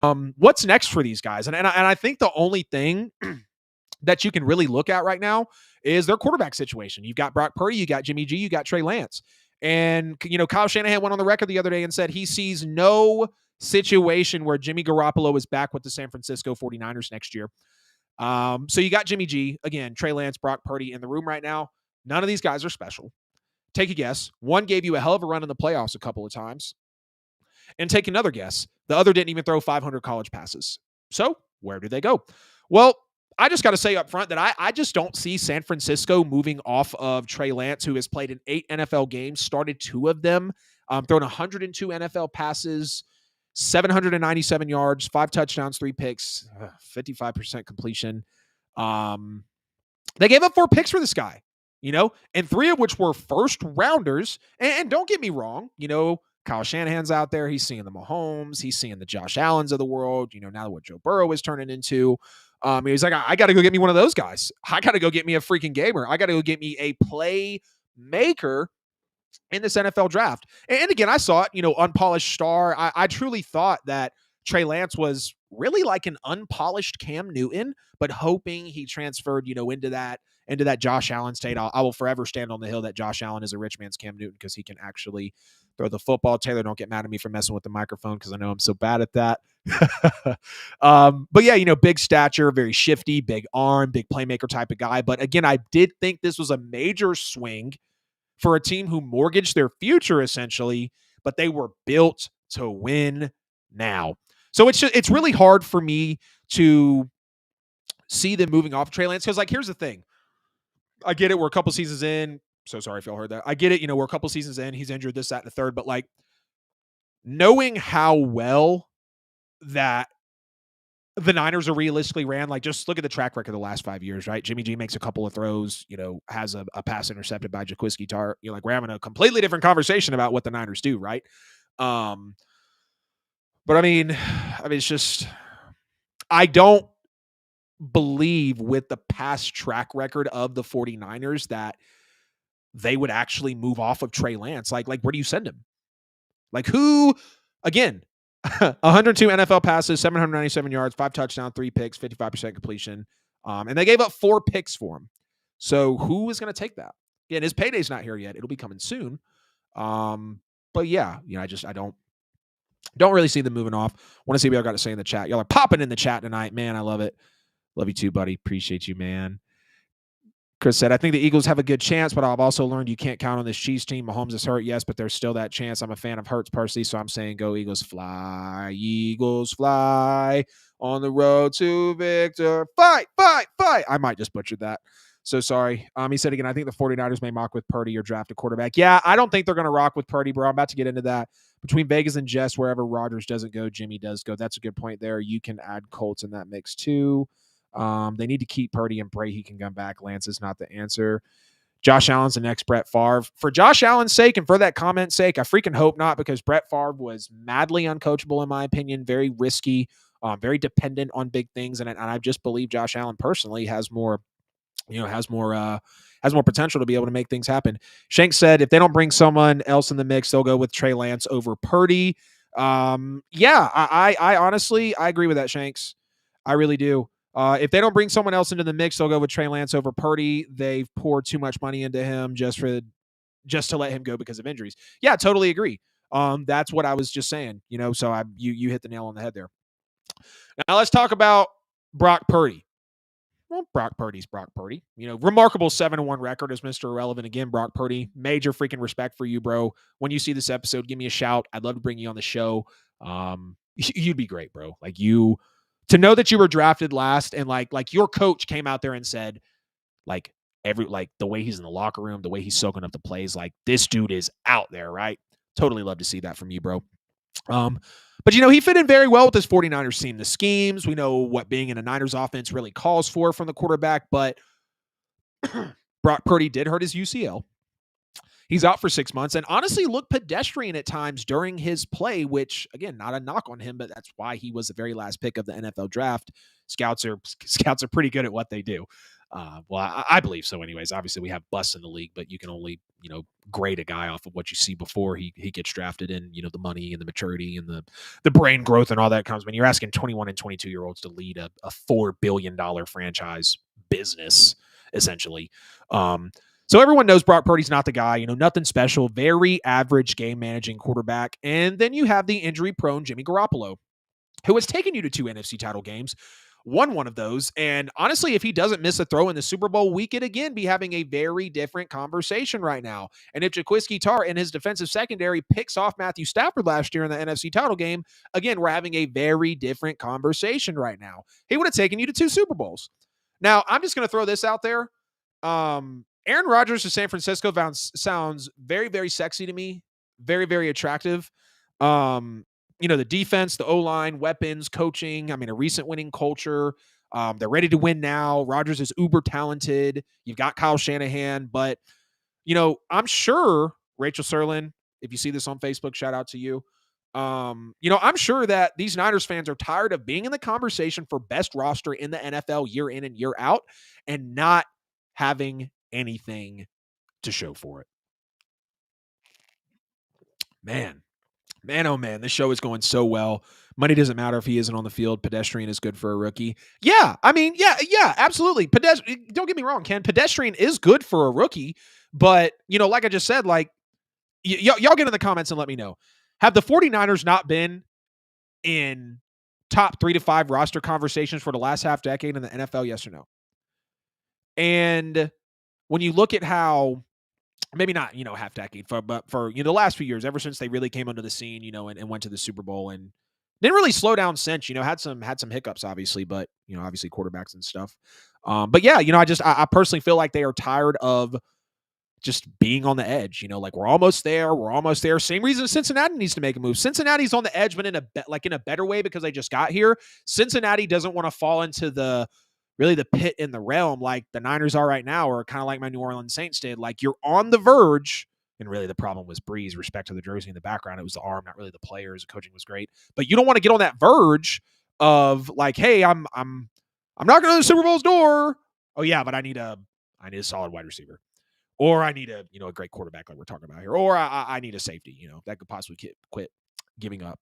What's next for these guys? And I think the only thing that you can really look at right now is their quarterback situation. You've got Brock Purdy, you got Jimmy G, you got Trey Lance. And, Kyle Shanahan went on the record the other day and said he sees no situation where Jimmy Garoppolo is back with the San Francisco 49ers next year. So you got Jimmy G, again, Trey Lance, Brock Purdy in the room right now. None of these guys are special. Take a guess. One gave you a hell of a run in the playoffs a couple of times. And take another guess. The other didn't even throw 500 college passes. So where do they go? Well, I just got to say up front that I just don't see San Francisco moving off of Trey Lance, who has played in 8 NFL games, started 2 of them, thrown 102 NFL passes, 797 yards, 5 touchdowns, 3 picks, 55% completion. They gave up 4 picks for this guy, and 3 of which were first rounders. And don't get me wrong, Kyle Shanahan's out there. He's seeing the Mahomes. He's seeing the Josh Allens of the world, now what Joe Burrow is turning into. He's like, I got to go get me one of those guys. I got to go get me a freaking gamer. I got to go get me a playmaker in this NFL draft. And again, I saw it, unpolished star. I truly thought that Trey Lance was really like an unpolished Cam Newton, but hoping he transferred, into that Josh Allen state. I will forever stand on the hill that Josh Allen is a rich man's Cam Newton because he can actually throw the football. Taylor, don't get mad at me for messing with the microphone because I know I'm so bad at that. But yeah, big stature, very shifty, big arm, big playmaker type of guy. But again, I did think this was a major swing for a team who mortgaged their future essentially, but they were built to win now. So it's really hard for me to see them moving off Trey Lance because, here's the thing. I get it. We're a couple seasons in. So sorry if y'all heard that. I get it. We're a couple seasons in. He's injured, this, that, and the third. But knowing how well that the Niners are realistically ran, just look at the track record of the last 5 years, right? Jimmy G makes a couple of throws, has a pass intercepted by Jaquiski Tartt. We're having a completely different conversation about what the Niners do, right? But I mean, it's just, I don't believe with the past track record of the 49ers that they would actually move off of Trey Lance. Where do you send him? Who, again, 102 NFL passes, 797 yards, 5 touchdowns, 3 picks, 55% completion. And they gave up 4 picks for him. So who is going to take that? Again, his payday's not here yet. It'll be coming soon. But yeah, I don't really see them moving off. Want to see what y'all got to say in the chat. Y'all are popping in the chat tonight. Man, I love it. Love you too, buddy. Appreciate you, man. Chris said, I think the Eagles have a good chance, but I've also learned you can't count on this Chiefs team. Mahomes is hurt, yes, but there's still that chance. I'm a fan of Hurts personally, so I'm saying go Eagles fly. Eagles fly on the road to victor. Fight, fight, fight. I might just butcher that. So sorry. He said again, I think the 49ers may mock with Purdy or draft a quarterback. Yeah, I don't think they're going to rock with Purdy, bro. I'm about to get into that. Between Vegas and Jess, wherever Rodgers doesn't go, Jimmy does go. That's a good point there. You can add Colts in that mix too. They need to keep Purdy and pray he can come back. Lance is not the answer. Josh Allen's the next Brett Favre. For Josh Allen's sake and for that comment's sake, I freaking hope not, because Brett Favre was madly uncoachable in my opinion, very risky, very dependent on big things, and I just believe Josh Allen personally has more potential to be able to make things happen. Shanks said if they don't bring someone else in the mix, they'll go with Trey Lance over Purdy. I honestly agree with that, Shanks. I really do. If they don't bring someone else into the mix, they'll go with Trey Lance over Purdy. They've poured too much money into him just to let him go because of injuries. Yeah, totally agree. That's what I was just saying, so you hit the nail on the head there. Now let's talk about Brock Purdy. Well, Brock Purdy's Brock Purdy. Remarkable 7-1 record as Mr. Irrelevant. Again, Brock Purdy, major freaking respect for you, bro. When you see this episode, give me a shout. I'd love to bring you on the show. You'd be great, bro. To know that you were drafted last and like your coach came out there and said, the way he's in the locker room, the way he's soaking up the plays, this dude is out there, right? Totally love to see that from you, bro. But he fit in very well with this 49ers team. The schemes, we know what being in a Niners offense really calls for from the quarterback, but Brock Purdy did hurt his UCL. He's out for 6 months and honestly looked pedestrian at times during his play, which, again, not a knock on him, but that's why he was the very last pick of the NFL draft. Scouts are pretty good at what they do. Well, I believe so. Anyways, obviously we have busts in the league, but you can only grade a guy off of what you see before he gets drafted, and the money and the maturity and the brain growth and all that comes when you're asking 21 and 22-year-olds to lead a $4 billion franchise business essentially. So everyone knows Brock Purdy's not the guy, nothing special, very average game managing quarterback. And then you have the injury prone Jimmy Garoppolo, who has taken you to 2 NFC title games, won one of those. And honestly, if he doesn't miss a throw in the Super Bowl, we could again be having a very different conversation right now. And if Jaquiski Tartt and his defensive secondary picks off Matthew Stafford last year in the NFC title game, again, we're having a very different conversation right now. He would have taken you to 2 Super Bowls. Now, I'm just going to throw this out there. Aaron Rodgers to San Francisco sounds very, very sexy to me. Very, very attractive. The defense, the O-line, weapons, coaching. I mean, a recent winning culture. They're ready to win now. Rodgers is uber talented. You've got Kyle Shanahan, but I'm sure Rachel Serlin, if you see this on Facebook, shout out to you. I'm sure that these Niners fans are tired of being in the conversation for best roster in the NFL year in and year out and not having anything to show for it. Man, oh man, this show is going so well. Money doesn't matter if he isn't on the field. Pedestrian is good for a rookie. Yeah, I mean, yeah, absolutely. Don't get me wrong, Ken. Pedestrian is good for a rookie, but like I just said, like y'all get in the comments and let me know. Have the 49ers not been in top 3 to 5 roster conversations for the last half decade in the NFL? Yes or no? And when you look at how, maybe not, half decade, but for the last few years, ever since they really came onto the scene, and went to the Super Bowl and didn't really slow down since, had some hiccups, obviously, but obviously quarterbacks and stuff. But yeah, I personally feel like they are tired of just being on the edge. Like we're almost there. Same reason Cincinnati needs to make a move. Cincinnati's on the edge, but in a better way because they just got here. Cincinnati doesn't want to fall into the pit in the realm like the Niners are right now, or kind of like my New Orleans Saints did. Like you're on the verge, and really the problem was Breeze, respect to the jersey in the background. It was the arm, not really the players. The coaching was great, but you don't want to get on that verge of like, hey, I'm knocking on the Super Bowl's door. Oh yeah, but I need a solid wide receiver. Or I need a great quarterback like we're talking about here. Or I need a safety, that could possibly quit giving up